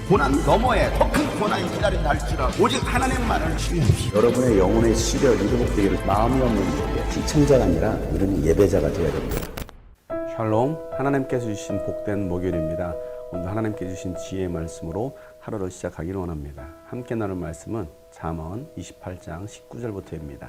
고난 너머에 더 큰 고난이 기다린다 할지라도 오직 하나님만을 신뢰하십시오. 여러분의 영혼의 시력이 회복되기를 마음이 없는 자에게 시청자가 아니라 우리는 예배자가 되어야 됩니다. 샬롬, 하나님께서 주신 복된 목요일입니다. 오늘 하나님께 주신 지혜의 말씀으로 하루를 시작하기를 원합니다. 함께 나눌 말씀은 잠언 28장 19절부터입니다.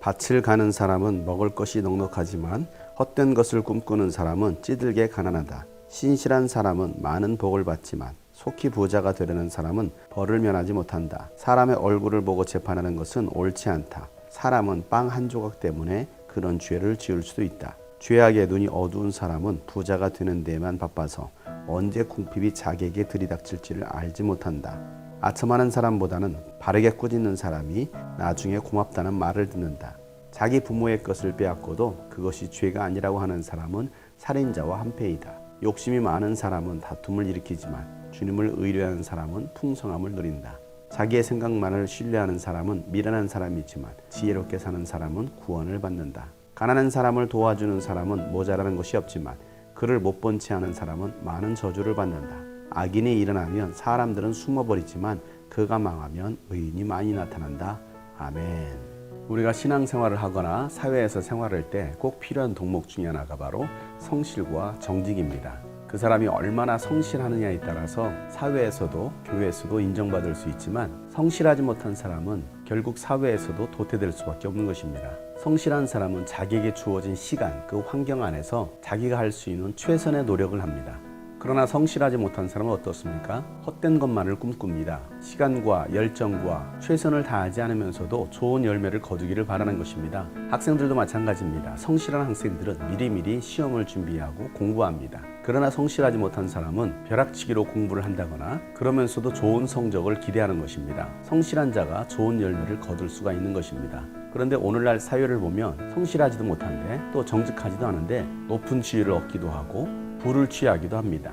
밭을 가는 사람은 먹을 것이 넉넉하지만 헛된 것을 꿈꾸는 사람은 찌들게 가난하다. 신실한 사람은 많은 복을 받지만 속히 부자가 되려는 사람은 벌을 면하지 못한다. 사람의 얼굴을 보고 재판하는 것은 옳지 않다. 사람은 빵 한 조각 때문에 그런 죄를 지을 수도 있다. 죄악의 눈이 어두운 사람은 부자가 되는 데에만 바빠서 언제 궁핍이 자기에게 들이닥칠지를 알지 못한다. 아첨하는 사람보다는 바르게 꾸짖는 사람이 나중에 고맙다는 말을 듣는다. 자기 부모의 것을 빼앗고도 그것이 죄가 아니라고 하는 사람은 살인자와 한패이다. 욕심이 많은 사람은 다툼을 일으키지만 주님을 의뢰하는 사람은 풍성함을 누린다. 자기의 생각만을 신뢰하는 사람은 미련한 사람이지만 지혜롭게 사는 사람은 구원을 받는다. 가난한 사람을 도와주는 사람은 모자라는 것이 없지만 그를 못 본 채 하는 사람은 많은 저주를 받는다. 악인이 일어나면 사람들은 숨어버리지만 그가 망하면 의인이 많이 나타난다. 아멘. 우리가 신앙생활을 하거나 사회에서 생활할 때 꼭 필요한 덕목 중에 하나가 바로 성실과 정직입니다. 그 사람이 얼마나 성실하느냐에 따라서 사회에서도 교회에서도 인정받을 수 있지만 성실하지 못한 사람은 결국 사회에서도 도태될 수밖에 없는 것입니다. 성실한 사람은 자기에게 주어진 시간, 그 환경 안에서 자기가 할 수 있는 최선의 노력을 합니다. 그러나 성실하지 못한 사람은 어떻습니까? 헛된 것만을 꿈꿉니다. 시간과 열정과 최선을 다하지 않으면서도 좋은 열매를 거두기를 바라는 것입니다. 학생들도 마찬가지입니다. 성실한 학생들은 미리미리 시험을 준비하고 공부합니다. 그러나 성실하지 못한 사람은 벼락치기로 공부를 한다거나 그러면서도 좋은 성적을 기대하는 것입니다. 성실한 자가 좋은 열매를 거둘 수가 있는 것입니다. 그런데 오늘날 사회를 보면 성실하지도 못한데 또 정직하지도 않은데 높은 지위를 얻기도 하고 부를 취하기도 합니다.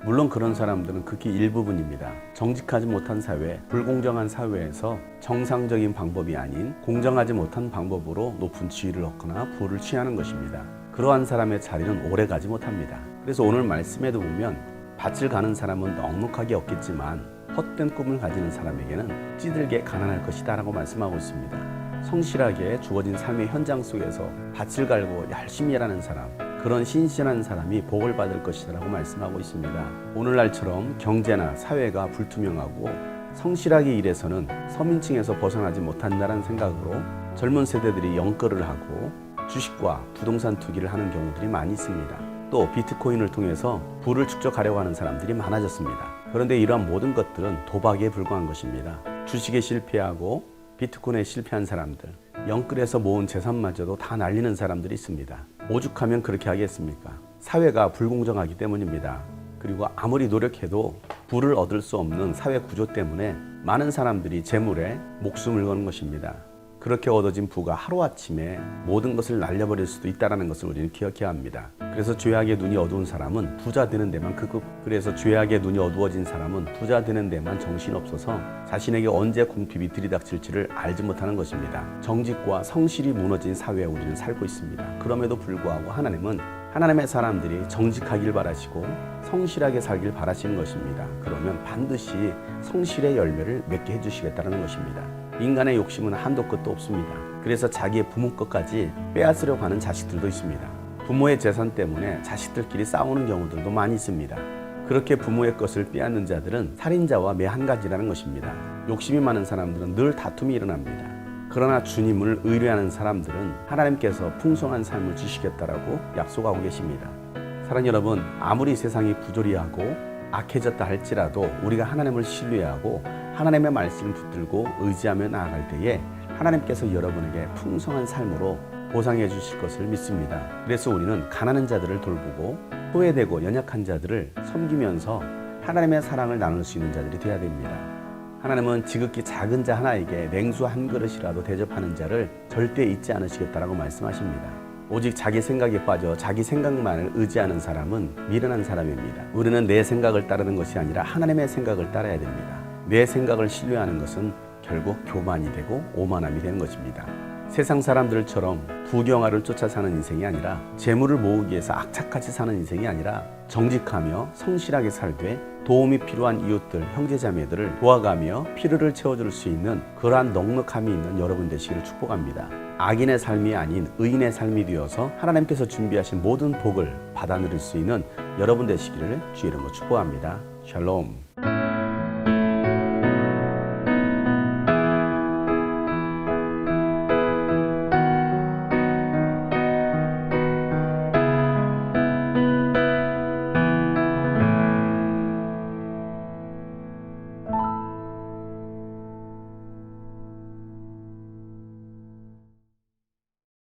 물론 그런 사람들은 극히 일부분입니다. 정직하지 못한 사회, 불공정한 사회에서 정상적인 방법이 아닌 공정하지 못한 방법으로 높은 지위를 얻거나 부를 취하는 것입니다. 그러한 사람의 자리는 오래 가지 못합니다. 그래서 오늘 말씀에도 보면 밭을 가는 사람은 넉넉하게 얻겠지만 헛된 꿈을 가지는 사람에게는 찌들게 가난할 것이다 라고 말씀하고 있습니다. 성실하게 주어진 삶의 현장 속에서 밭을 갈고 열심히 일하는 사람, 그런 신실한 사람이 복을 받을 것이라고 말씀하고 있습니다. 오늘날처럼 경제나 사회가 불투명하고 성실하게 일해서는 서민층에서 벗어나지 못한다는 생각으로 젊은 세대들이 연끌을 하고 주식과 부동산 투기를 하는 경우들이 많이 있습니다. 또 비트코인을 통해서 부를 축적하려고 하는 사람들이 많아졌습니다. 그런데 이러한 모든 것들은 도박에 불과한 것입니다. 주식에 실패하고 비트코인에 실패한 사람들, 영끌에서 모은 재산마저도 다 날리는 사람들이 있습니다. 오죽하면 그렇게 하겠습니까? 사회가 불공정하기 때문입니다. 그리고 아무리 노력해도 부를 얻을 수 없는 사회 구조 때문에 많은 사람들이 재물에 목숨을 거는 것입니다. 그렇게 얻어진 부가 하루아침에 모든 것을 날려버릴 수도 있다는 것을 우리는 기억해야 합니다. 그래서 죄악의 눈이 어두운 사람은 부자 되는 데만 그래서 죄악의 눈이 어두워진 사람은 부자 되는 데만 정신없어서 자신에게 언제 궁핍이 들이닥칠지를 알지 못하는 것입니다. 정직과 성실이 무너진 사회에 우리는 살고 있습니다. 그럼에도 불구하고 하나님은 하나님의 사람들이 정직하길 바라시고 성실하게 살길 바라시는 것입니다. 그러면 반드시 성실의 열매를 맺게 해주시겠다는 것입니다. 인간의 욕심은 한도 끝도 없습니다. 그래서 자기의 부모 것까지 빼앗으려고 하는 자식들도 있습니다. 부모의 재산 때문에 자식들끼리 싸우는 경우들도 많이 있습니다. 그렇게 부모의 것을 빼앗는 자들은 살인자와 매 한 가지라는 것입니다. 욕심이 많은 사람들은 늘 다툼이 일어납니다. 그러나 주님을 의뢰하는 사람들은 하나님께서 풍성한 삶을 주시겠다라고 약속하고 계십니다. 사랑하는 여러분, 아무리 세상이 부조리하고 악해졌다 할지라도 우리가 하나님을 신뢰하고 하나님의 말씀을 붙들고 의지하며 나아갈 때에 하나님께서 여러분에게 풍성한 삶으로 보상해 주실 것을 믿습니다. 그래서 우리는 가난한 자들을 돌보고 소외되고 연약한 자들을 섬기면서 하나님의 사랑을 나눌 수 있는 자들이 되어야 됩니다. 하나님은 지극히 작은 자 하나에게 냉수 한 그릇이라도 대접하는 자를 절대 잊지 않으시겠다라고 말씀하십니다. 오직 자기 생각에 빠져 자기 생각만을 의지하는 사람은 미련한 사람입니다. 우리는 내 생각을 따르는 것이 아니라 하나님의 생각을 따라야 됩니다. 내 생각을 신뢰하는 것은 결국 교만이 되고 오만함이 되는 것입니다. 세상 사람들처럼 부경화를 쫓아 사는 인생이 아니라 재물을 모으기 위해서 악착같이 사는 인생이 아니라 정직하며 성실하게 살되 도움이 필요한 이웃들, 형제자매들을 도와가며 필요를 채워줄 수 있는 그러한 넉넉함이 있는 여러분 되시기를 축복합니다. 악인의 삶이 아닌 의인의 삶이 되어서 하나님께서 준비하신 모든 복을 받아 누릴 수 있는 여러분 되시기를 주의 이름으로 축복합니다. 샬롬.